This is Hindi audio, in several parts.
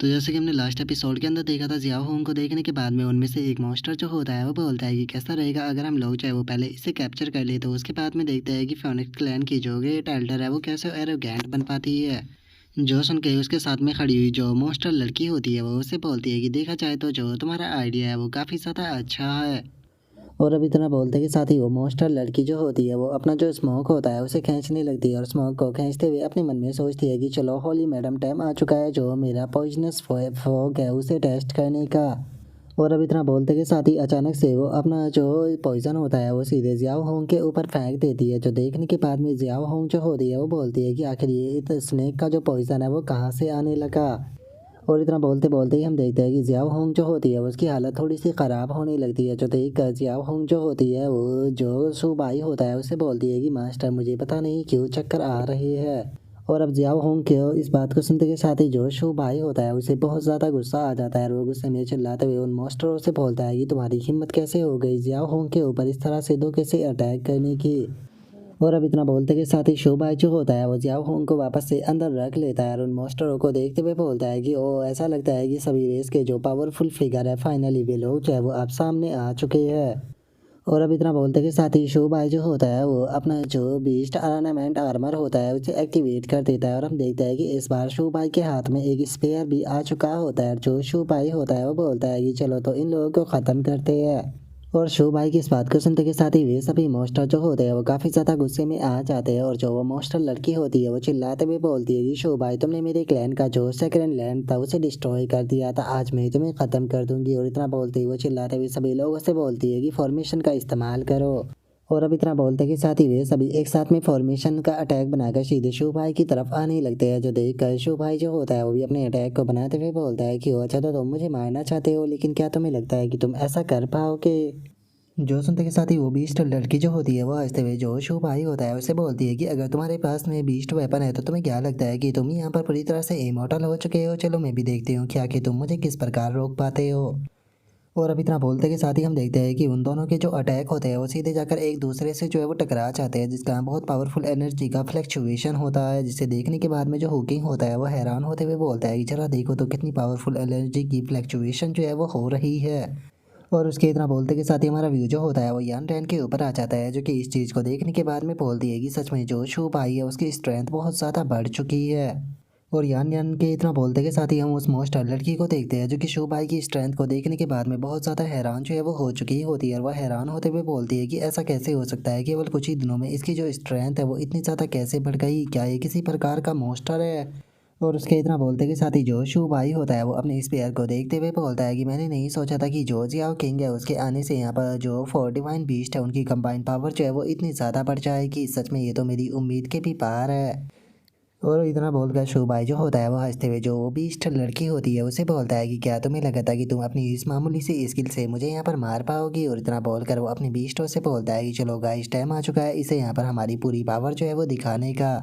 तो जैसे कि हमने लास्ट एपिसोड के अंदर देखा था, जियाओ होंग को देखने के बाद में उनमें से एक मॉन्स्टर जो होता है वो बोलता है कि कैसा रहेगा अगर हम लोग चाहे वो पहले इसे कैप्चर कर ले। तो उसके बाद में देखते हैं कि फिनिक्स क्लैन की जो ग्रेट एल्डर है वो कैसे एरोगेंट बन पाती है। जो सुन के उसके साथ में खड़ी हुई जो मॉन्स्टर लड़की होती है वो उसे बोलती है कि देखा जाए तो जो तुम्हारा आइडिया है वो काफ़ी ज़्यादा अच्छा है। और अब इतना बोलते के साथ ही वो मॉन्स्टर लड़की जो होती है वो अपना जो स्मोक होता है उसे खींचने लगती है और स्मोक को खींचते हुए अपने मन में सोचती है कि चलो होली मैडम, टाइम आ चुका है जो मेरा पॉइजनस फॉग है उसे टेस्ट करने का। और अब इतना बोलते के साथ ही अचानक से वो अपना जो पॉइजन होता है वो सीधे जियाओ होंग के ऊपर फेंक देती है। जो देखने के बाद में जियाओ होंग जो होती है वो बोलती है कि आखिर ये स्नेक का जो पॉइजन है वो कहाँ से आने लगा। और इतना बोलते बोलते ही हम देखते हैं कि जियाओ होंग जो होती है उसकी हालत थोड़ी सी ख़राब होने लगती है। जो देख कर जियाओ होंग जो होती है वो जो सुबाई होता है उससे बोलती है कि मास्टर, मुझे पता नहीं क्यों चक्कर आ रहे हैं। और अब जियाओ होंग के इस बात को सुनते के साथ ही जो सुबाई होता है उसे बहुत ज़्यादा गुस्सा आ जाता है और वो गुस्से में चिल्लाते हुए उन मास्टरों से बोलता है कि तुम्हारी हिम्मत कैसे हो गई जियाओ होंग के ऊपर इस तरह से दो कैसे अटैक करने की। और अब इतना बोलते के साथ ही शोभाई जो होता है वो जियाओ होंग को वापस से अंदर रख लेता है और उन मॉन्स्टरों को देखते हुए बोलता है कि ओ, ऐसा लगता है कि सभी रेस के जो पावरफुल फिगर है फाइनली वे लोग जो है वो अब सामने आ चुके हैं। और अब इतना बोलते के साथ ही शोभाई जो होता है वो अपना जो बीस्ट ऑर्नामेंट आर्मर होता है उसे एक्टिवेट कर देता है और हम देखते हैं कि इस बार शोभाई के हाथ में एक स्पेयर भी आ चुका होता है। जो शोभाई होता है वो बोलता है कि चलो तो इन लोगों को ख़त्म करते हैं। और शो भाई की इस बात को सुनते के साथ ही वे सभी मॉन्स्टर जो होते हैं वो काफ़ी ज़्यादा गुस्से में आ जाते हैं। और जो वो मॉन्स्टर लड़की होती है वो चिल्लाते हुए बोलती है कि शो भाई, तुमने मेरे क्लैन का जो सेकंड लैंड था उसे डिस्ट्रॉय कर दिया था, आज मैं तुम्हें ख़त्म कर दूंगी। और इतना बोलते ही वो चिल्लाते हुए सभी लोगों से बोलती है कि फॉर्मेशन का इस्तेमाल करो। और अब इतना बोलते के साथ ही वे सभी एक साथ में फॉर्मेशन का अटैक बनाकर सीधे शो भाई की तरफ आने लगते हैं। जो देख कर शो भाई जो होता है वो भी अपने अटैक को बनाते हुए बोलता है कि ओ अच्छा, तो तुम मुझे मारना चाहते हो, लेकिन क्या तुम्हें लगता है कि तुम ऐसा कर पाओगे। जो सुनते के साथ ही वो बीस्ट लड़की जो होती है वो हंसते हुए जो शो भाई होता है उसे बोलती है कि अगर तुम्हारे पास में बीस्ट वेपन है तो तुम्हें क्या लगता है कि तुम यहाँ पर पूरी तरह से इमॉर्टल हो चुके हो। चलो मैं भी देखती हूँ क्या कि तुम मुझे किस प्रकार रोक पाते हो। और अब इतना बोलते के साथ ही हम देखते हैं कि उन दोनों के जो अटैक होते हैं वो सीधे जाकर एक दूसरे से जो है वो टकरा जाते हैं, जिसका बहुत पावरफुल एनर्जी का फ्लक्चुएशन होता है। जिसे देखने के बाद में जो हुकिंग होता है वो हैरान होते हुए बोलता है कि जरा देखो तो कितनी पावरफुल एनर्जी की फ्लक्चुएशन जो है वो हो रही है। और उसके इतना बोलते के साथ ही हमारा व्यू जो होता है वो यान रैन के ऊपर आ जाता है, जो कि इस चीज़ को देखने के बाद में बोलती है कि सच में जो शू भाई है उसकी स्ट्रेंथ बहुत ज़्यादा बढ़ चुकी है। और यान यान के इतना बोलते के साथ ही हम उस मोस्टर लड़की को देखते हैं जो कि शू भाई की स्ट्रेंथ को देखने के बाद में बहुत ज़्यादा हैरान जो है वो हो चुकी होती है। और वह हैरान होते हुए बोलती है कि ऐसा कैसे हो सकता है, केवल कुछ ही दिनों में इसकी जो स्ट्रेंथ है वो इतनी ज़्यादा कैसे बढ़ गई, क्या ये किसी प्रकार का मोस्टर है। और उसके इतना बोलते के साथ ही जो शू भाई होता है वो अपने स्पेयर को देखते हुए बोलता है कि मैंने नहीं सोचा था कि जो जियाओ किंग है उसके आने से यहाँ पर जो फोर डिवाइन बीस्ट है उनकी कंबाइंड पावर जो है वो इतनी ज़्यादा बढ़ जाएगी। सच में ये तो मेरी उम्मीद के भी पार है। और इतना बोलकर शू भाई जो होता है वो हंसते हुए जो वो बीस्ट लड़की होती है उसे बोलता है कि क्या तुम्हें लगा था कि तुम अपनी इस मामूली सी स्किल से मुझे यहाँ पर मार पाओगी। और इतना बोलकर वो अपनी बीस्टों से बोलता है कि चलो गाइस, टाइम आ चुका है इसे यहाँ पर हमारी पूरी पावर जो है वो दिखाने का।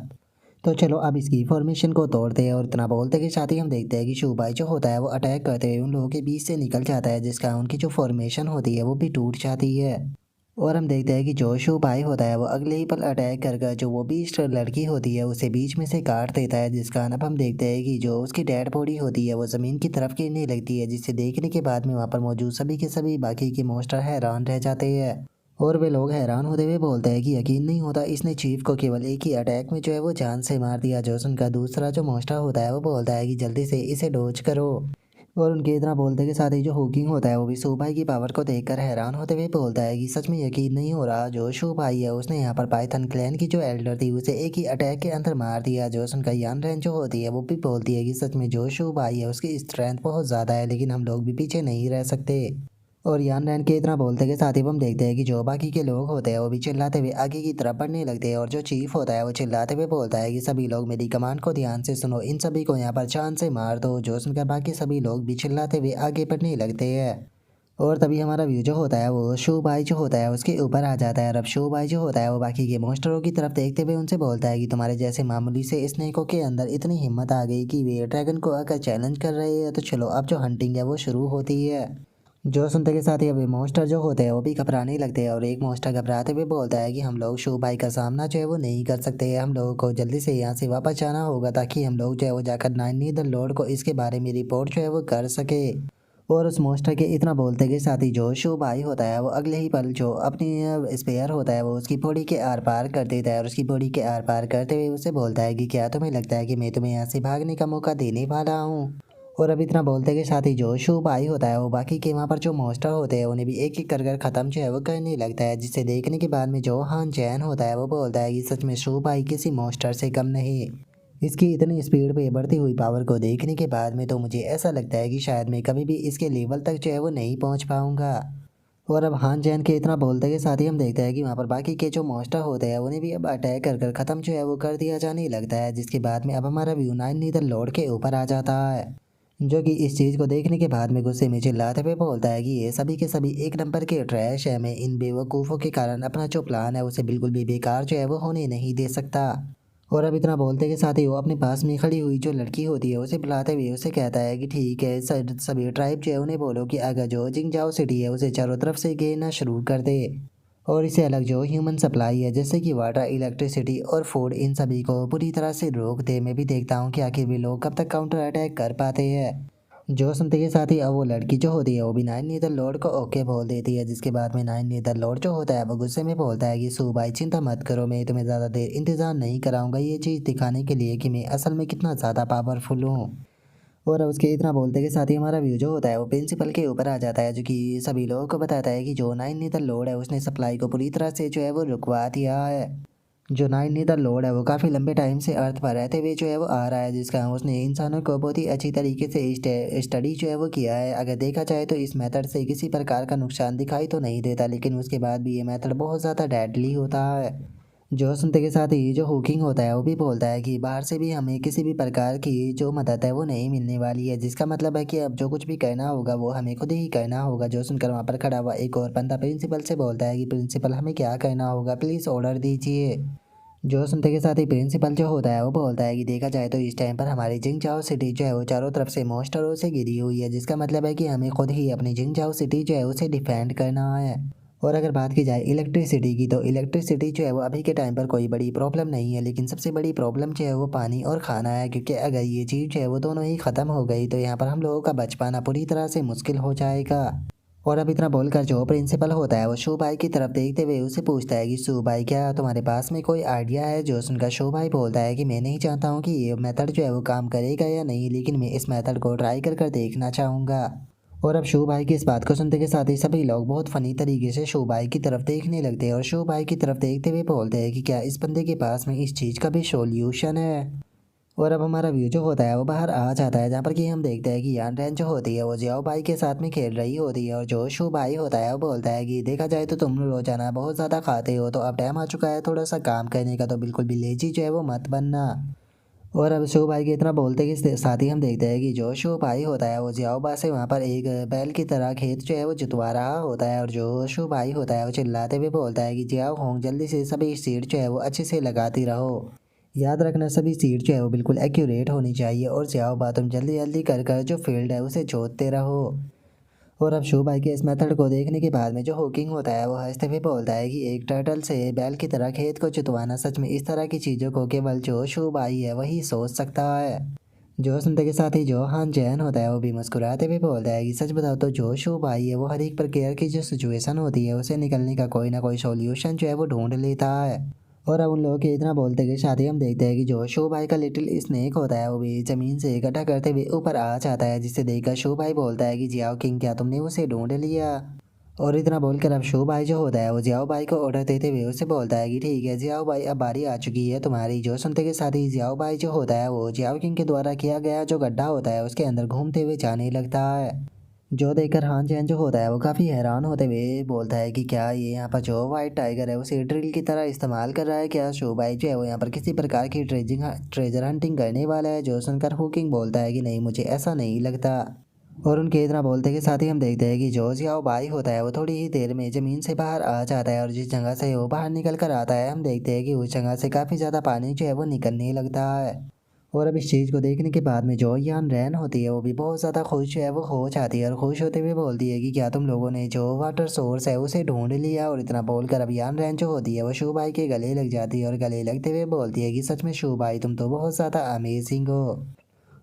तो चलो अब इसकी फॉर्मेशन को तोड़ते हैं। और इतना बोलते के साथ ही हम देखते हैं कि शुभाई जो होता है वो अटैक करते हुए उन लोगों के बीच से निकल जाता है, जिसका उनकी जो फॉर्मेशन होती है वो भी टूट जाती है। और हम देखते हैं कि जो शुभाई होता है वो अगले ही पल अटैक कर कर जो वो बीस्ट लड़की होती है उसे बीच में से काट देता है, जिसका अब हम देखते हैं कि जो उसकी डेड बॉडी होती है वो ज़मीन की तरफ गिरने लगती है, जिसे देखने के बाद में वहाँ पर मौजूद सभी के सभी बाकी के मॉन्स्टर हैरान रह जाते हैं। और वे लोग हैरान होते हुए बोलते हैं कि यकीन नहीं होता इसने चीफ को केवल एक ही अटैक में जो है वो जान से मार दिया। जो उनका दूसरा जो मॉन्स्टर होता है वो बोलता है कि जल्दी से इसे डोज करो। और उनके इतना बोलते के साथ ही जो हुकिंग होता है वो भी शू भाई की पावर को देखकर हैरान होते हुए बोलता है कि सच में यकीन नहीं हो रहा, जो शू भाई है उसने यहाँ पर पाइथन क्लैन की जो एल्डर थी उसे एक ही अटैक के अंदर मार दिया। जो उनका यान रेंज जो होती है वो भी बोलती है कि सच में जो शू भाई है उसकी स्ट्रेंथ बहुत ज़्यादा है, लेकिन हम लोग भी पीछे नहीं रह सकते। और यान रैन के इतना बोलते के साथ ही हम देखते हैं कि जो बाकी के लोग होते हैं वो भी चिल्लाते हुए आगे की तरफ बढ़ने लगते हैं। और जो चीफ होता है वो चिल्लाते हुए बोलता है कि सभी लोग मेरी कमांड को ध्यान से सुनो, इन सभी को यहाँ पर जान से मार दो। जो सुनकर बाकी सभी लोग भी चिल्लाते हुए आगे बढ़ने लगते हैं। और तभी हमारा व्यू जो होता है वो शू भाई जो होता है उसके ऊपर आ जाता है। और अब शू भाई जो होता है वो बाकी के मॉन्स्टरों की तरफ देखते हुए उनसे बोलता है कि तुम्हारे जैसे मामूली से स्नेकों के अंदर इतनी हिम्मत आ गई कि वे ड्रैगन को आकर चैलेंज कर रहे हैं, तो चलो अब जो हंटिंग है वो शुरू होती है। जो सुनते के साथ ही अभी मॉन्स्टर जो होते हैं वो भी घबराने लगते हैं और एक मॉन्स्टर घबराते हुए बोलता है कि हम लोग शू भाई का सामना जो है वो नहीं कर सकते, हम लोगों को जल्दी से यहाँ से वापस जाना होगा ताकि हम लोग जो है वो जाकर नाइन नीदर लॉर्ड को इसके बारे में रिपोर्ट जो है वो कर सके। और उस मॉन्स्टर के इतना बोलते के साथ ही जो शू भाई होता है वो अगले ही पल जो अपनी स्पेयर होता है वो उसकी बॉडी के आर पार कर देता है और उसकी बॉडी के आर पार करते हुए उसे बोलता है कि क्या तुम्हें लगता है कि मैं तुम्हें यहाँ से भागने का मौका देने वाला हूँ। और अब इतना बोलते के साथ ही जो शू भाई होता है वो बाकी के वहाँ पर जो मॉन्स्टर होते हैं उन्हें भी एक एक कर कर ख़त्म जो है वो करने लगता है, जिसे देखने के बाद में जो हान चैन होता है वो बोलता है कि सच में शू भाई किसी मॉन्स्टर से कम नहीं। इसकी इतनी स्पीड पे बढ़ती हुई पावर को देखने के बाद में तो मुझे ऐसा लगता है कि शायद मैं कभी भी इसके लेवल तक जो है वो नहीं पहुंच पाऊंगा। और अब हान जैन के इतना बोलते के साथ ही हम देखते हैं कि वहाँ पर बाकी के जो मॉन्स्टर होते हैं उन्हें भी अब अटैक कर कर ख़त्म जो है वो कर दिया जाने लगता है, जिसके बाद में अब हमारा व्यू नाइन नीदर लॉर्ड के ऊपर आ जाता है, जो कि इस चीज़ को देखने के बाद में गुस्से में चिल्लाते हुए बोलता है कि ये सभी के सभी एक नंबर के ट्रैश है, मैं इन बेवकूफ़ों के कारण अपना जो प्लान है उसे बिल्कुल भी बेकार जो है वो होने नहीं दे सकता। और अब इतना बोलते के साथ ही वो अपने पास में खड़ी हुई जो लड़की होती है उसे बुलाते हुए उसे कहता है कि ठीक है सभी ट्राइब जो है उन्हें बोलो कि अगर जो जिंगजाओ सिटी है उसे चारों तरफ से घेरना शुरू कर दे और इसे अलग जो ह्यूमन सप्लाई है जैसे कि वाटर, इलेक्ट्रिसिटी और फूड, इन सभी को पूरी तरह से रोक दे। मैं भी देखता हूँ कि आखिर वे लोग कब तक काउंटर अटैक कर पाते हैं। जो सुनते के साथ ही अब वो लड़की जो होती है वो भी नाइन नीदर लॉर्ड को ओके बोल देती है, जिसके बाद में नाइन नीदर लॉर्ड जो होता है वो गुस्से में बोलता है कि सू भाई चिंता मत करो, मैं तुम्हें ज़्यादा देर इंतज़ार नहीं कराऊंगा ये चीज़ दिखाने के लिए कि मैं असल में कितना ज़्यादा पावरफुल हूँ। और अब उसके इतना बोलते के साथ ही हमारा व्यू जो होता है वो प्रिंसिपल के ऊपर आ जाता है, जो कि सभी लोगों को बताता है कि जो नाइन नीदर लॉर्ड है उसने सप्लाई को पूरी तरह से जो है वो रुकवा दिया है। जो नाइन नीदर लॉर्ड है वो काफ़ी लंबे टाइम से अर्थ पर रहते हुए जो है वो आ रहा है, जिसका उसने इंसानों को बहुत ही अच्छी तरीके से स्टडी जो है वो किया है। अगर देखा जाए तो इस मेथड से किसी प्रकार का नुकसान दिखाई तो नहीं देता, लेकिन उसके बाद भी ये मेथड बहुत ज़्यादा डेडली होता है। जो सुनते के साथ ही जो हुकिंग होता है वो भी बोलता है कि बाहर से भी हमें किसी भी प्रकार की जो मदद है वो नहीं मिलने वाली है, जिसका मतलब है कि अब जो कुछ भी करना होगा वो हमें खुद ही करना होगा। जो सुनकर वहाँ पर खड़ा हुआ एक और बंदा प्रिंसिपल से बोलता है कि प्रिंसिपल हमें क्या करना होगा, प्लीज़ ऑर्डर दीजिए। जो सुनते के साथ ही प्रिंसिपल जो होता है वो बोलता है कि देखा जाए तो इस टाइम पर हमारी जिंगजाओ सिटी जो है वो चारों तरफ से मॉन्स्टरों से घिरी हुई है, जिसका मतलब है कि हमें खुद ही अपनी जिंगजाओ सिटी जो है उसे डिफेंड करना है। और अगर बात की जाए इलेक्ट्रिसिटी की तो इलेक्ट्रिसिटी जो है वो अभी के टाइम पर कोई बड़ी प्रॉब्लम नहीं है, लेकिन सबसे बड़ी प्रॉब्लम जो है वो पानी और खाना है, क्योंकि अगर ये चीज़ जो है वो दोनों ही ख़त्म हो गई तो यहाँ पर हम लोगों का बच पाना पूरी तरह से मुश्किल हो जाएगा। और अब इतना बोलकर जो प्रिंसिपल होता है वो शू भाई की तरफ देखते हुए उसे पूछता है कि शू भाई क्या तुम्हारे पास में कोई आइडिया है। जो सुनकर शू भाई बोलता है कि मैं नहीं चाहता हूँ कि ये मेथड जो है वो काम करेगा या नहीं, लेकिन मैं इस मेथड को ट्राई कर कर देखना चाहूँगा। और अब शू भाई की इस बात को सुनते के साथ ही सभी लोग बहुत फनी तरीके से शू भाई की तरफ देखने लगते हैं और शू भाई की तरफ देखते हुए बोलते हैं कि क्या इस बंदे के पास में इस चीज़ का भी सॉल्यूशन है। और अब हमारा व्यू जो होता है वो बाहर आ जाता है, जहाँ पर कि हम देखते हैं कि यान रैन जो होती है वो जियाओ भाई के साथ में खेल रही होती है और जो शू भाई होता है वो बोलता है कि देखा जाए तो तुम रोजाना बहुत ज़्यादा खाते हो, तो अब टाइम आ चुका है थोड़ा सा काम करने का, तो बिल्कुल भी लेजी जो है वो मत बनना। और अब शो भाई के इतना बोलते के साथ ही हम देखते हैं कि जो शो भाई होता है वो जियाओ बा से वहाँ पर एक बैल की तरह खेत जो है वो जुतवा रहा होता है और जो शो भाई होता है वो चिल्लाते हुए बोलता है कि जियाओ होंग जल्दी से सभी सीट जो है वो अच्छे से लगाती रहो, याद रखना सभी सीट जो है वो बिल्कुल एक्यूरेट होनी चाहिए और जियाओ बा तुम जल्दी जल्दी कर कर जो फील्ड है उसे जोतते रहो। और अब शू भाई के इस मेथड को देखने के बाद में जो हुकिंग होता है वो हंसते हुए बोलता है कि एक टर्टल से बैल की तरह खेत को जुतवाना, सच में इस तरह की चीज़ों को केवल जो शू भाई है वही सोच सकता है। जो सुनते के साथ ही जो हान जैन होता है वो भी मुस्कुराते हुए बोलता है कि सच बताओ तो जो शू भाई है वो हर एक प्रकार की जो सिचुएशन होती है उसे निकलने का कोई ना कोई सॉल्यूशन जो है वो ढूंढ लेता है। और अब उन लोगों के इतना बोलते के साथ ही हम देखते हैं कि जो शो भाई का लिटिल स्नेक होता है वो भी ज़मीन से इकट्ठा करते हुए ऊपर आ जाता है, जिसे देखकर शो भाई बोलता है कि जियाओ किंग क्या तुमने उसे ढूंढ लिया। और इतना बोलकर अब शो भाई जो होता है वो जियाओ भाई को ऑर्डर देते हुए उसे बोलता है कि ठीक है जियाओ भाई अब बारी आ चुकी है तुम्हारी। जो सुनते के साथ ही जियाओ भाई जो होता है वो जियाओ किंग के द्वारा किया गया जो गड्ढा होता है उसके अंदर घूमते हुए जाने लगता है। जो देखकर हान चैन जो होता है वो काफ़ी हैरान होते हुए बोलता है कि क्या ये यहाँ पर जो वाइट टाइगर है उसे ड्रिल की तरह इस्तेमाल कर रहा है क्या। शो भाई जो है वो यहाँ पर किसी प्रकार की ट्रेजर हंटिंग करने वाला है। जो सुनकर हुकिंग बोलता है कि नहीं मुझे ऐसा नहीं लगता। और उनके इतना बोलते के साथ ही हम देखते हैं कि जो जियाओ भाई होता है वो थोड़ी ही देर में ज़मीन से बाहर आ जाता है और जिस जगह से वो बाहर निकल कर आता है हम देखते हैं कि उस जगह से काफ़ी ज़्यादा पानी जो है वो निकलने लगता है। और अब इस चीज़ को देखने के बाद में जो यान रैन होती है वो भी बहुत ज़्यादा खुश है, वो हो जाती है और खुश होते हुए बोलती है कि क्या तुम लोगों ने जो वाटर सोर्स है उसे ढूंढ लिया। और इतना बोलकर अब यान रैन जो होती है वो शू भाई के गले लग जाती है और गले लगते हुए बोलती है कि सच में शू भाई तुम तो बहुत ज़्यादा अमेजिंग हो।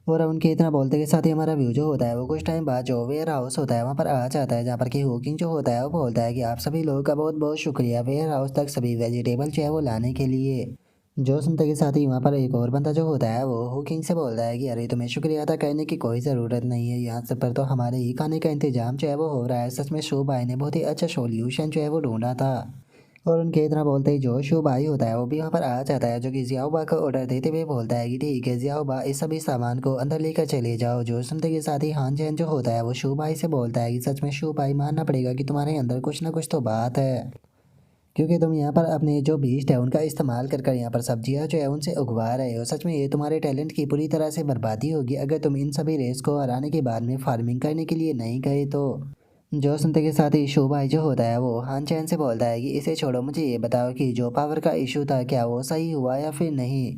और अब उनके इतना बोलते के साथ ही हमारा व्यू जो होता है वो कुछ टाइम बाद जो वेयर हाउस होता है वहाँ पर आ जाता है, जहाँ पर कि हुकिंग जो होता है वो बोलता है कि आप सभी लोगों का बहुत बहुत शुक्रिया वेयर हाउस तक सभी वेजिटेबल जो है वो लाने के लिए। जो सुनते के साथ ही वहाँ पर एक और बंदा जो होता है वो हुकिंग से बोलता है कि अरे तुम्हें शुक्रिया अदा करने की कोई ज़रूरत नहीं है, यहाँ से पर तो हमारे ही खाने का इंतजाम जो है वो हो रहा है। सच में शो भाई ने बहुत ही अच्छा सोल्यूशन जो है वो ढूंढा था। और उनके इतना बोलते ही जो शो भाई होता है वो भी वहाँ पर आ जाता है, जो कि जियाओबा का ऑर्डर देते हुए बोलता है कि ठीक है जियाओबा इस सभी सामान को अंदर लेकर चले जाओ। जो सुनते के साथ ही हान जैन जो होता है वो शो भाई से बोलता है कि सच में शो भाई मानना पड़ेगा कि तुम्हारे अंदर कुछ ना कुछ तो बात है, क्योंकि तुम यहाँ पर अपने जो बीस्ट है उनका इस्तेमाल कर कर यहाँ पर सब्जियाँ जो है उनसे उगवा रहे हो। सच में ये तुम्हारे टैलेंट की पूरी तरह से बर्बादी होगी अगर तुम इन सभी रेस को हराने के बाद में फार्मिंग करने के लिए नहीं गए तो। जो सुनते के साथ ही शो भाई जो होता है वो हान चैन से बोलता है कि इसे छोड़ो, मुझे ये बताओ कि जो पावर का इशू था क्या वो सही हुआ या फिर नहीं।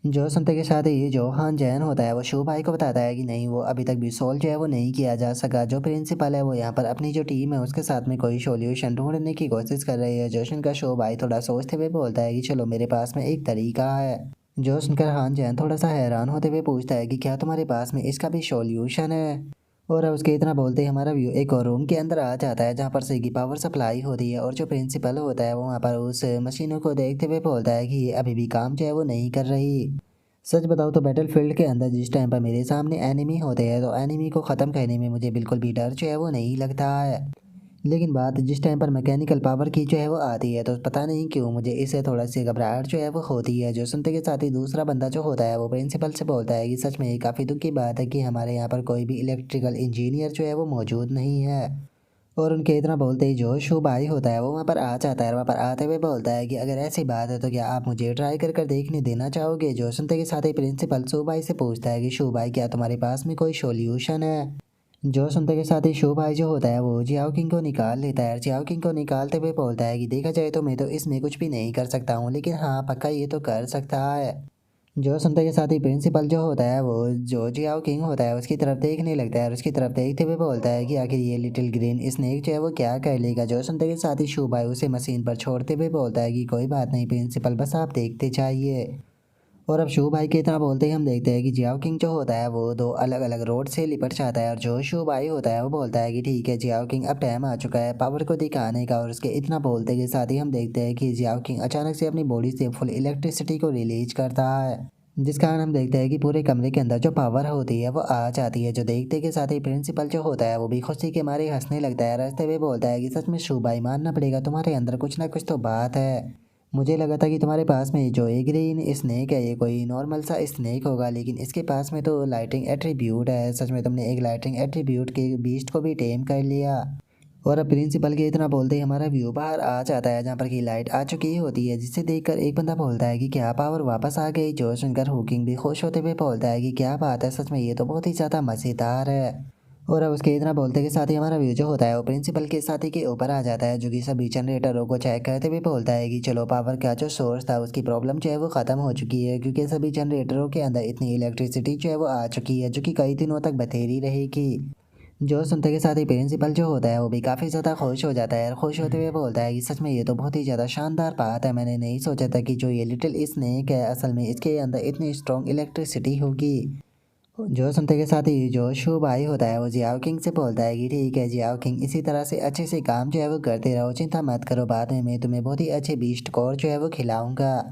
जो सुनते के साथ ही जो हान जैन होता है वो शो भाई को बताता है कि नहीं वो अभी तक भी सोल्व जो है वो नहीं किया जा सका। जो प्रिंसिपल है वो यहाँ पर अपनी जो टीम है उसके साथ में कोई सॉल्यूशन ढूंढने की कोशिश कर रही है। जो सुनकर शो भाई थोड़ा सोचते हुए बोलता है कि चलो मेरे पास में एक तरीका है। जो सुनकर हान जैन थोड़ा सा हैरान होते हुए पूछता है कि क्या तुम्हारे पास में इसका भी सॉल्यूशन है। और उसके इतना बोलते ही हमारा व्यू एक और रूम के अंदर आ जाता है, जहाँ पर से की पावर सप्लाई होती है। और जो प्रिंसिपल होता है वो वहाँ पर उस मशीनों को देखते हुए बोलता है कि ये अभी भी काम जो है वो नहीं कर रही। सच बताओ तो बैटलफील्ड के अंदर जिस टाइम पर मेरे सामने एनिमी होते हैं तो एनिमी को ख़त्म करने में मुझे बिल्कुल भी डर जो है वो नहीं लगता है, लेकिन बात जिस टाइम पर मैकेनिकल पावर की जो है वो आती है तो पता नहीं क्यों मुझे इससे थोड़ा सी घबराहट जो है वो होती है। जो सुनते के साथ ही दूसरा बंदा जो होता है वो प्रिंसिपल से बोलता है कि सच में ये काफ़ी दुख की बात है कि हमारे यहाँ पर कोई भी इलेक्ट्रिकल इंजीनियर जो है वो मौजूद नहीं है। और उनके इतना बोलते ही जो शो भाई होता है वो वहाँ पर आ जाता है, वहाँ पर आते हुए बोलता है कि अगर ऐसी बात है तो क्या आप मुझे ट्राई कर कर देखने देना चाहोगे। जो सुनते के साथ ही प्रिंसिपल शो भाई से पूछता है कि शो भाई क्या तुम्हारे पास में कोई सॉल्यूशन है। जो सुनते के साथ ही शो भाई जो होता है वो जियाओ किंग को निकाल लेता है। जियाओ किंग को निकालते हुए बोलता है कि देखा जाए तो मैं तो इसमें कुछ भी नहीं कर सकता हूँ, लेकिन हाँ पक्का ये तो कर सकता है। जो सुनते के साथ ही प्रिंसिपल जो होता है वो जो जियाओ किंग होता है उसकी तरफ देखने लगता है और उसकी तरफ देखते हुए बोलता है कि आखिर ये लिटिल ग्रीन स्नेक जो है वो क्या कर लेगा। जो सुनते के साथ ही शू भाई उसे मशीन पर छोड़ते हुए बोलता है कि कोई बात नहीं प्रिंसिपल, बस आप देखते जाइए। और अब शू भाई की इतना बोलते ही हम देखते हैं कि जियाओ किंग जो होता है वो दो अलग अलग रोड से लिपट जाता है। और जो शू भाई होता है वो बोलता है कि ठीक है जियाओ किंग अब टाइम आ चुका है पावर को दिखाने का। और उसके इतना बोलते के साथ ही हम देखते हैं कि जियाओ किंग अचानक से अपनी बॉडी से फुल इलेक्ट्रिसिटी को रिलीज करता है, जिस कारण हम देखते हैं कि पूरे कमरे के अंदर जो पावर होती है वो आ जाती है। जो देखते के साथ ही प्रिंसिपल जो होता है वो भी खुशी के मारे हंसने लगता है, हंसते हुए बोलता है कि सच में शू भाई मानना पड़ेगा तुम्हारे अंदर कुछ ना कुछ तो बात है। मुझे लगा था कि तुम्हारे पास में जो ये ग्रीन स्नेक है ये कोई नॉर्मल सा स्नेक होगा, लेकिन इसके पास में तो लाइटिंग एट्रीब्यूट है। सच में तुमने एक लाइटिंग एट्रीब्यूट के बीस्ट को भी टेम कर लिया। और अब प्रिंसिपल के इतना बोलते ही हमारा व्यू बाहर आ जाता है, जहाँ पर की लाइट आ चुकी होती है, जिसे देखकर एक बंदा बोलता है कि क्या पावर वापस आ गई। जो सुनकर हुकिंग भी खुश होते हुए बोलता है कि क्या बात है, सच में ये तो बहुत ही ज़्यादा मज़ेदार है। और अब उसके इतना बोलते के साथ ही हमारा व्यू जो होता है वो प्रिंसिपल के साथी के ऊपर आ जाता है, जो कि सभी जनरेटरों को चेक करते हुए बोलता है कि चलो पावर का जो सोर्स था उसकी प्रॉब्लम जो है वो ख़त्म हो चुकी है, क्योंकि सभी जनरेटरों के अंदर इतनी इलेक्ट्रिसिटी जो है वो आ चुकी है जो कि कई दिनों तक बथेरी रहेगी। जो सुनते के साथ ही प्रिंसिपल जो होता है वो भी काफ़ी ज़्यादा खुश हो जाता है और खुश होते हुए बोलता है कि सच में ये तो बहुत ही ज़्यादा शानदार बात है, मैंने नहीं सोचा था कि जो ये लिटिल स्नेक है असल में इसके अंदर इतनी स्ट्रॉन्ग इलेक्ट्रिसिटी होगी। जो सुनते के साथ ही जो शो भाई होता है वो जियाओ किंग से बोलता है कि ठीक है जियाओ किंग, इसी तरह से अच्छे से काम जो है वो करते रहो, चिंता मत करो, बाद में मैं तुम्हें बहुत ही अच्छे बीस्ट कोर जो है वो खिलाऊंगा।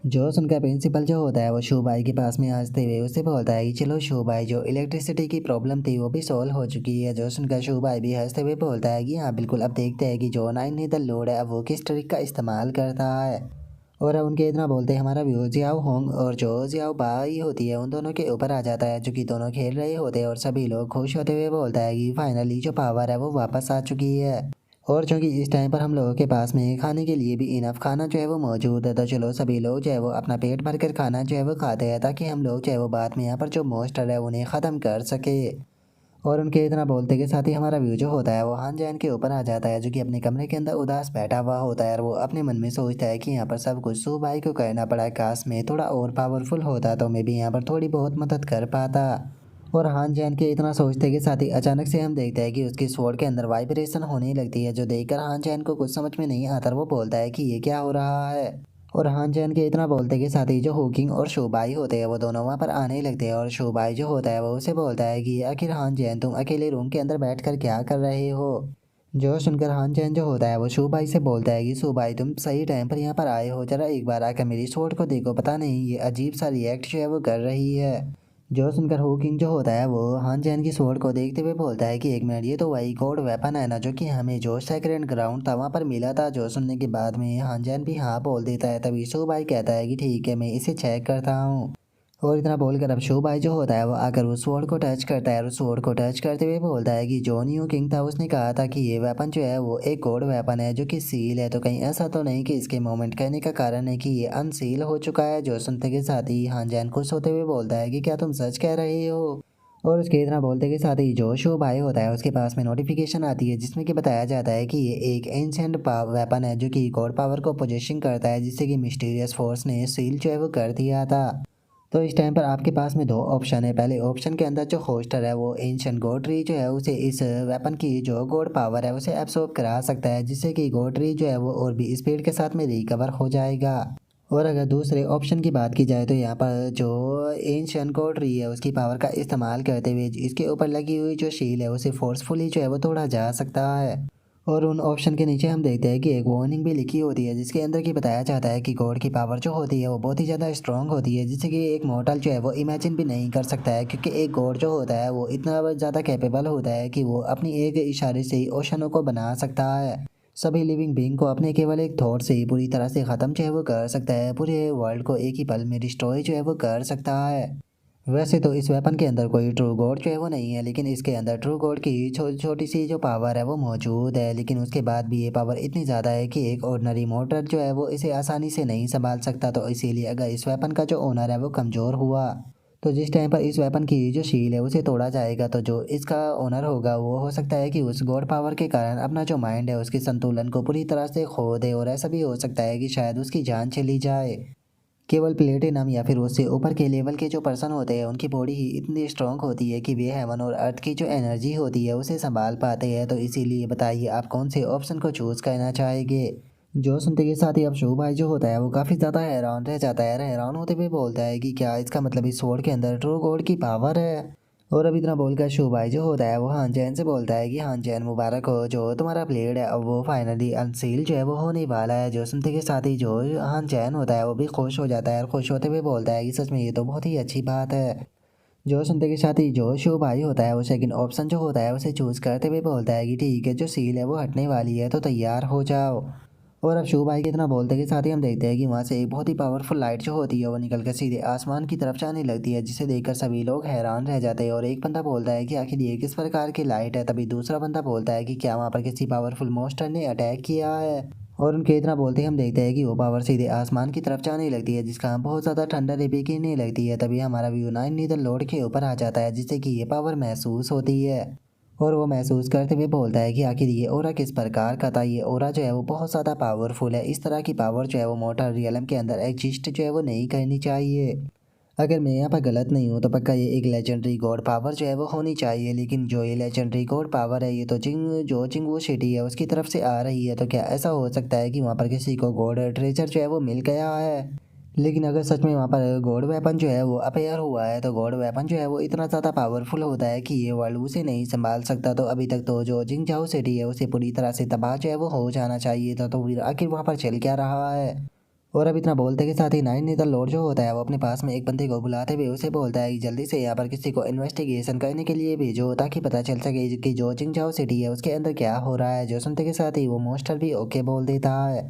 जो सुनकर प्रिंसिपल जो होता है वो शो भाई के पास में हंसते हुए उससे बोलता है कि चलो शो भाई जो इलेक्ट्रिसिटी की प्रॉब्लम थी वो भी सॉल्व हो चुकी है। जो सुनकर शो भाई भी हंसते हुए बोलता है कि हाँ बिल्कुल, अब देखते हैं कि जो नाइन नीदर लोड है अब वो किस ट्रिक का इस्तेमाल करता है। और अब उनके इतना बोलते हैं हमारा व्यू जियाओ होंग और जो जियाओ बाई होती है उन दोनों के ऊपर आ जाता है, जो कि दोनों खेल रहे होते हैं। और सभी लोग खुश होते हुए बोलता है कि फाइनली जो पावर है वो वापस आ चुकी है। और चूँकि इस टाइम पर हम लोगों के पास में खाने के लिए भी इनफ खाना जो है वो मौजूद है, तो चलो सभी लोग जो है वो अपना पेट भर कर खाना जो है वो खाते हैं, ताकि हम लोग जो है वो बाद में यहाँ पर जो मॉन्स्टर है उन्हें ख़त्म कर सके। और उनके इतना बोलते के साथ ही हमारा व्यू जो होता है वो हान जैन के ऊपर आ जाता है, जो कि अपने कमरे के अंदर उदास बैठा हुआ होता है और वो अपने मन में सोचता है कि यहाँ पर सब कुछ सू भाई को करना पड़ा है। काश में थोड़ा और पावरफुल होता तो मैं भी यहाँ पर थोड़ी बहुत मदद कर पाता। और हान जैन के इतना सोचते के साथ ही अचानक से हम देखते हैं कि उसकी स्वॉर्ड के अंदर वाइब्रेशन होने लगती है, जो देखकर हान जैन को कुछ समझ में नहीं आता और वो बोलता है कि ये क्या हो रहा है। और हान जैन के इतना बोलते के साथ ही जो हुकिंग और शोबाई होते हैं वो दोनों वहाँ पर आने लगते हैं। और शोबाई जो होता है वो उसे बोलता है कि आखिर हान जैन तुम अकेले रूम के अंदर बैठकर क्या कर रहे हो। जो सुनकर हान जैन जो होता है वो शोबाई से बोलता है कि शोबाई तुम सही टाइम पर यहाँ पर आए हो, जरा एक बार आकर मेरी शॉट को देखो, पता नहीं ये अजीब सा रिएक्ट जो है वो कर रही है। जो सुनकर हुकिंग जो होता है वो हान जैन की स्वॉर्ड को देखते हुए बोलता है कि एक मिनट, ये तो वही कोड वेपन है ना जो कि हमें जो सेक्रेट ग्राउंड था वहाँ पर मिला था। जो सुनने के बाद में हान जैन भी हाँ बोल देता है। तभी शो भाई कहता है कि ठीक है मैं इसे चेक करता हूँ। और इतना बोलकर अब शो भाई जो होता है वो आकर उस स्वॉर्ड को टच करता है और उस स्वॉर्ड को टच करते हुए बोलता है कि जो न्यू किंग था उसने कहा था कि ये वेपन जो है वो एक कोड वेपन है जो कि सील है, तो कहीं ऐसा तो नहीं कि इसके मोमेंट कहने का कारण है कि ये अनसील हो चुका है। जो सुनते के साथ ही हान जैन खुश होते हुए बोलता है कि क्या तुम सच कह रहे हो। और उसके इतना बोलते के साथ ही जो शो भाई होता है उसके पास में नोटिफिकेशन आती है जिसमें कि बताया जाता है कि ये एक एंशिएंट वेपन है जो कि गॉड पावर को पोजीशन करता है, जिससे कि मिस्टीरियस फोर्स ने सील जो है वो कर दिया था। तो इस टाइम पर आपके पास में दो ऑप्शन है। पहले ऑप्शन के अंदर जो होस्टर है वो एंशिएंट गॉड ट्री जो है उसे इस वेपन की जो गॉड पावर है उसे एब्सॉर्ब करा सकता है, जिससे कि गॉड ट्री जो है वो और भी स्पीड के साथ में रिकवर हो जाएगा। और अगर दूसरे ऑप्शन की बात की जाए तो यहाँ पर जो एंशिएंट गॉड ट्री है उसकी पावर का इस्तेमाल करते हुए इसके ऊपर लगी हुई जो शील है उसे फोर्सफुली जो है वो तोड़ा जा सकता है। और उन ऑप्शन के नीचे हम देखते हैं कि एक वार्निंग भी लिखी होती है जिसके अंदर की बताया जाता है कि गॉड की पावर जो होती है वो बहुत ही ज़्यादा स्ट्रांग होती है, जिससे कि एक मॉर्टल जो है वो इमेजिन भी नहीं कर सकता है। क्योंकि एक गॉड जो होता है वो इतना ज़्यादा कैपेबल होता है कि वो अपनी एक इशारे से ही ओशनों को बना सकता है। सभी लिविंग बीइंग को अपने केवल एक थॉट से ही पूरी तरह से ख़त्म जो है वो कर सकता है। पूरे वर्ल्ड को एक ही पल में डिस्ट्रॉय जो है वो कर सकता है। वैसे तो इस वेपन के अंदर कोई ट्रू गॉड जो है वो नहीं है, लेकिन इसके अंदर ट्रू गॉड की छोटी सी जो पावर है वो मौजूद है। लेकिन उसके बाद भी ये पावर इतनी ज़्यादा है कि एक ऑर्डिनरी मोटर जो है वो इसे आसानी से नहीं संभाल सकता। तो इसीलिए अगर इस वेपन का जो ओनर है वो कमज़ोर हुआ तो जिस टाइम पर इस वेपन की जो शील है उसे तोड़ा जाएगा तो जो इसका ओनर होगा वो हो सकता है कि उस गॉड पावर के कारण अपना जो माइंड है उसके संतुलन को पूरी तरह से खो दे। और ऐसा भी हो सकता है कि शायद उसकी जान चली जाए। केवल प्लेटिनम या फिर उससे ऊपर के लेवल के जो पर्सन होते हैं उनकी बॉडी ही इतनी स्ट्रांग होती है कि वे हेवन और अर्थ की जो एनर्जी होती है उसे संभाल पाते हैं। तो इसीलिए बताइए आप कौन से ऑप्शन को चूज़ करना चाहेंगे। जो सुनते के साथ ही अब शो भाई जो होता है वो काफ़ी ज़्यादा हैरान रह जाता है। हैरान होते हुए बोलता है कि क्या इसका मतलब इस स्वॉर्ड के अंदर ट्रू गॉड की पावर है। और अब इतना बोलकर शो भाई जो होता है वो हान जैन से बोलता है कि हान जैन मुबारक हो, जो तुम्हारा ब्लेड है अब वो फाइनली अनसील जो है वो होने वाला है। जो सुनते के साथ ही जो हान जैन होता है वो भी खुश हो जाता है और खुश होते हुए बोलता है कि सच में ये तो बहुत ही अच्छी बात है। जो सुनते के साथ ही जो शो भाई होता है वो सेकंड ऑप्शन जो होता है उसे चूज़ करते हुए बोलता है कि ठीक है, जो सील है वो हटने वाली है तो तैयार हो जाओ। और अब शो भाई के इतना बोलते के साथ ही हम देखते हैं कि वहाँ से एक बहुत ही पावरफुल लाइट जो होती है वो निकल कर सीधे आसमान की तरफ जाने लगती है, जिसे देखकर सभी लोग हैरान रह जाते हैं। और एक बंदा बोलता है कि आखिर ये किस प्रकार की लाइट है। तभी दूसरा बंदा बोलता है कि क्या वहाँ पर किसी पावरफुल मॉन्स्टर ने अटैक किया है। और उनके इतना बोलते ही हम देखते हैं कि वो पावर सीधे आसमान की तरफ जाने लगती है, जिसका बहुत ज़्यादा ठंडा भी गिरने लगती है। तभी हमारा व्यू नाइन नीदर लॉर्ड के ऊपर आ जाता है, जिससे कि ये पावर महसूस होती है। और वो महसूस करते हुए बोलता है कि आखिर ये ओरा किस प्रकार का था। ये ओरा जो है वो बहुत ज़्यादा पावरफुल है। इस तरह की पावर जो है वो मोटर रियलम के अंदर एग्जिस्ट जो है वो नहीं करनी चाहिए। अगर मैं यहाँ पर गलत नहीं हूँ तो पक्का ये एक लेजेंडरी गॉड पावर जो है वो होनी चाहिए। लेकिन जो ये लेजेंडरी गॉड पावर है ये तो जिंगू सिटी है उसकी तरफ से आ रही है। तो क्या ऐसा हो सकता है कि वहाँ पर किसी को गॉड ट्रेजर जो है वो मिल गया है। लेकिन अगर सच में वहाँ पर गॉड वेपन जो है वो अपेयर हुआ है तो गॉड वेपन जो है वो इतना ज़्यादा पावरफुल होता है कि ये वर्ल्ड उसे नहीं संभाल सकता। तो अभी तक तो जो जिंगजाओ सिटी है उसे पूरी तरह से तबाह जो है वो हो जाना चाहिए था। तो फिर आखिर वहाँ पर चल क्या रहा है। और अब इतना बोलते के साथ ही नाइन नीदर लॉर्ड जो होता है वो अपने पास में एक बंदे को बुलाते हुए उसे बोलता है कि जल्दी से यहाँ पर किसी को इन्वेस्टिगेशन करने के लिए भेजो, ताकि पता चल सके कि जो जिंगजाओ सिटी है उसके अंदर क्या हो रहा है। जो सुनते के साथ ही वो मोस्टर भी ओके बोल देता है।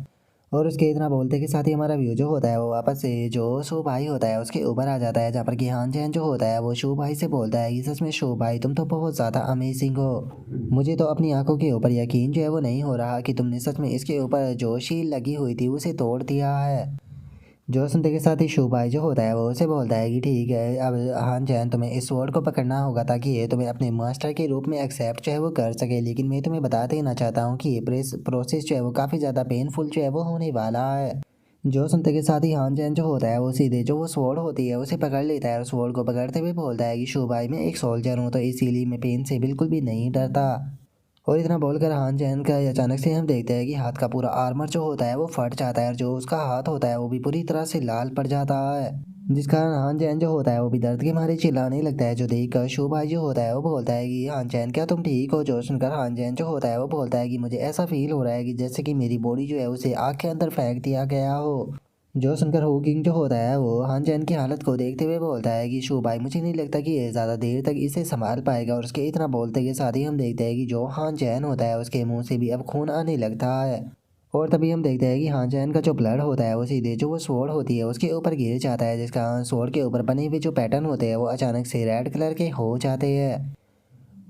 और उसके इतना बोलते के साथ ही हमारा व्यू जो होता है वो वापस से जो शो भाई होता है उसके ऊपर आ जाता है, जहाँ पर कि हान जैन जो होता है वो शो भाई से बोलता है कि सच में शो भाई तुम तो बहुत ज़्यादा अमेजिंग हो। मुझे तो अपनी आंखों के ऊपर यकीन जो है वो नहीं हो रहा कि तुमने सच में इसके ऊपर जो शील लगी हुई थी उसे तोड़ दिया है। जो सुनते के साथ ही शू भाई जो होता है वो उसे बोलता है कि ठीक है, अब हान चैन तुम्हें इस स्वॉर्ड को पकड़ना होगा ताकि ये तुम्हें अपने मास्टर के रूप में एक्सेप्ट जो है वो कर सके। लेकिन मैं तुम्हें बता देना चाहता हूँ कि ये प्रोसेस जो है वो काफ़ी ज़्यादा पेनफुल जो है वो होने वाला है। जो सुनते के साथ ही हान चैन जो होता है वो सीधे जो वो स्वॉर्ड होती है उसे पकड़ लेता है और स्वॉर्ड को पकड़ते हुए बोलता है कि शू भाई मैं एक सोल्जर हूँ तो इसीलिए मैं पेन से बिल्कुल भी नहीं डरता। और इतना बोलकर हान चैन का अचानक से हम देखते हैं कि हाथ का पूरा आर्मर जो होता है वो फट जाता है और जो उसका हाथ होता है वो भी पूरी तरह से लाल पड़ जाता है। जिस कारण हान चैन जो होता है वो भी दर्द के मारे चिल्लाने लगता है। जो देखकर शू भाई जो होता है वो बोलता है कि हान चैन क्या तुम ठीक हो। जो सुनकर हान चैन जो होता है वो बोलता है कि मुझे ऐसा फील हो रहा है कि जैसे कि मेरी बॉडी जो है उसे आग के अंदर फेंक दिया गया हो। जो सुनकर हु किंग जो होता है वो हान चैन की हालत को देखते हुए बोलता है कि शू भाई मुझे नहीं लगता कि ये ज़्यादा देर तक इसे संभाल पाएगा। और उसके इतना बोलते के साथ ही हम देखते हैं कि जो हान चैन होता है उसके मुंह से भी अब खून आने लगता है। और तभी हम देखते हैं कि हान चैन का जो ब्लड होता है वो सीधे जो वो स्वॉर्ड होती है उसके ऊपर गिर जाता है। जिसका स्वॉर्ड के ऊपर बने हुए जो पैटर्न होते हैं वो अचानक से रेड कलर के हो जाते हैं।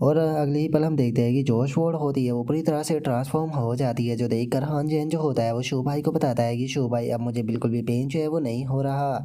और अगले ही पल हम देखते हैं कि जोश वोड होती है वो पूरी तरह से ट्रांसफॉर्म हो जाती है। जो देखकर हान जैन जो होता है वो शू भाई को बताता है कि शू भाई अब मुझे बिल्कुल भी पेन जो है वो नहीं हो रहा।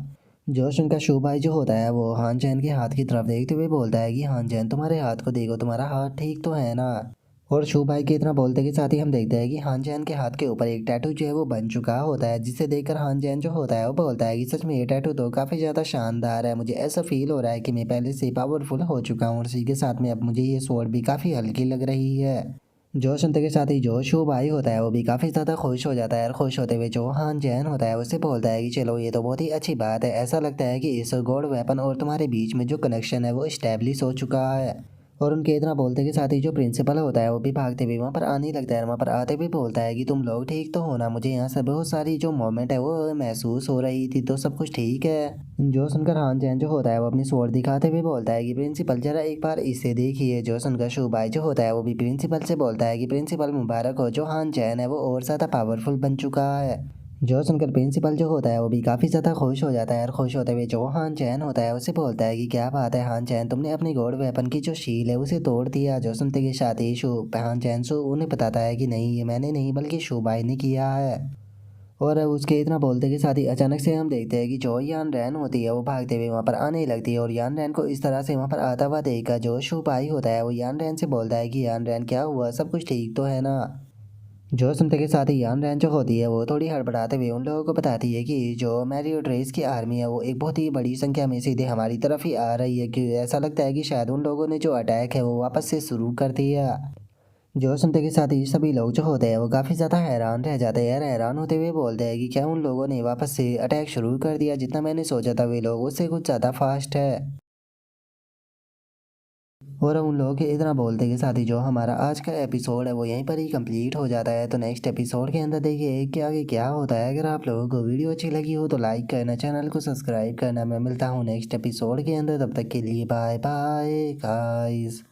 जोश उनका शू भाई जो होता है वो हान जैन के हाथ की तरफ देखते हुए बोलता है कि हान जैन तुम्हारे हाथ को देखो, तुम्हारा हाथ ठीक तो है ना। और शू भाई के इतना बोलते के साथ ही हम देखते हैं कि हान जैन के हाथ के ऊपर एक टैटू जो है वो बन चुका होता है। जिसे देखकर हान जैन जो होता है वो बोलता है कि सच में ये टैटू तो काफ़ी ज़्यादा शानदार है। मुझे ऐसा फील हो रहा है कि मैं पहले से पावरफुल हो चुका हूँ और इसी के साथ में अब मुझे ये स्वॉर्ड भी काफ़ी हल्की लग रही है। जो सुनते के साथ ही जो शू भाई होता है वो भी काफ़ी ज़्यादा खुश हो जाता है। और खुश होते हुए जो हान जैन होता है उससे बोलता है कि चलो ये तो बहुत ही अच्छी बात है। ऐसा लगता है कि इस गॉड वेपन और तुम्हारे बीच में जो कनेक्शन है वो इस्टेब्लिश हो चुका है। और उनके इतना बोलते के साथ ही जो प्रिंसिपल होता है वो भी भागते हुए वहाँ पर आने लगता है। वहाँ पर आते हुए बोलता है कि तुम लोग ठीक तो हो ना, मुझे यहाँ से बहुत सारी जो मोमेंट है वो महसूस हो रही थी, तो सब कुछ ठीक है। जो सुनकर हान चैन जो होता है वो अपनी स्वॉर्ड दिखाते हुए बोलता है कि प्रिंसिपल जरा एक बार इसे देखिए। जो सुनकर शूबाई जो होता है वो भी प्रिंसिपल से बोलता है कि प्रिंसिपल मुबारक हो, जो हान चैन है वो और ज़्यादा पावरफुल बन चुका है। जो सुनकर प्रिंसिपल जो होता है वो भी काफ़ी ज़्यादा खुश हो जाता है। और खुश होते हुए जो हान चैन होता है उससे बोलता है कि क्या बात है हान चैन, तुमने अपनी गॉड वेपन की जो शील है उसे तोड़ दिया। जो सुनते के साथ ही शू हान चैन सो उन्हें बताता है कि नहीं, ये मैंने नहीं बल्कि शूबाई ने किया है। और उसके इतना बोलते के साथ ही अचानक से हम देखते हैं कि जो यान रैन होती है वो भागते हुए वहाँ पर आने लगती है। और यान रैन को इस तरह से वहाँ पर आता हुआ देखकर जो शूबाई होता है वो यान रैन से बोलता है कि यान रैन क्या हुआ, सब कुछ ठीक तो है ना। जो सुनते के साथ ही यान रैन जो होती है वो थोड़ी हड़बड़ाते हुए उन लोगों को बताती है कि जो मैरियो ड्रेस की आर्मी है वो एक बहुत ही बड़ी संख्या में सीधे हमारी तरफ ही आ रही है। कि ऐसा लगता है कि शायद उन लोगों ने जो अटैक है वो वापस से शुरू कर दिया। जो सुनते के साथ ही सभी लोग जो होते हैं वो काफ़ी ज़्यादा हैरान रह जाते हैं। हैरान होते हुए बोलते हैं कि क्या उन लोगों ने वापस से अटैक शुरू कर दिया, जितना मैंने सोचा था वे लोग उससे कुछ ज़्यादा फास्ट है। और उन लोगों के इतना बोलते के साथ ही जो हमारा आज का एपिसोड है वो यहीं पर ही कंप्लीट हो जाता है। तो नेक्स्ट एपिसोड के अंदर देखिए कि आगे क्या होता है। अगर आप लोगों को वीडियो अच्छी लगी हो तो लाइक करना, चैनल को सब्सक्राइब करना। मैं मिलता हूँ नेक्स्ट एपिसोड के अंदर, तब तक के लिए बाय बाय गाइस।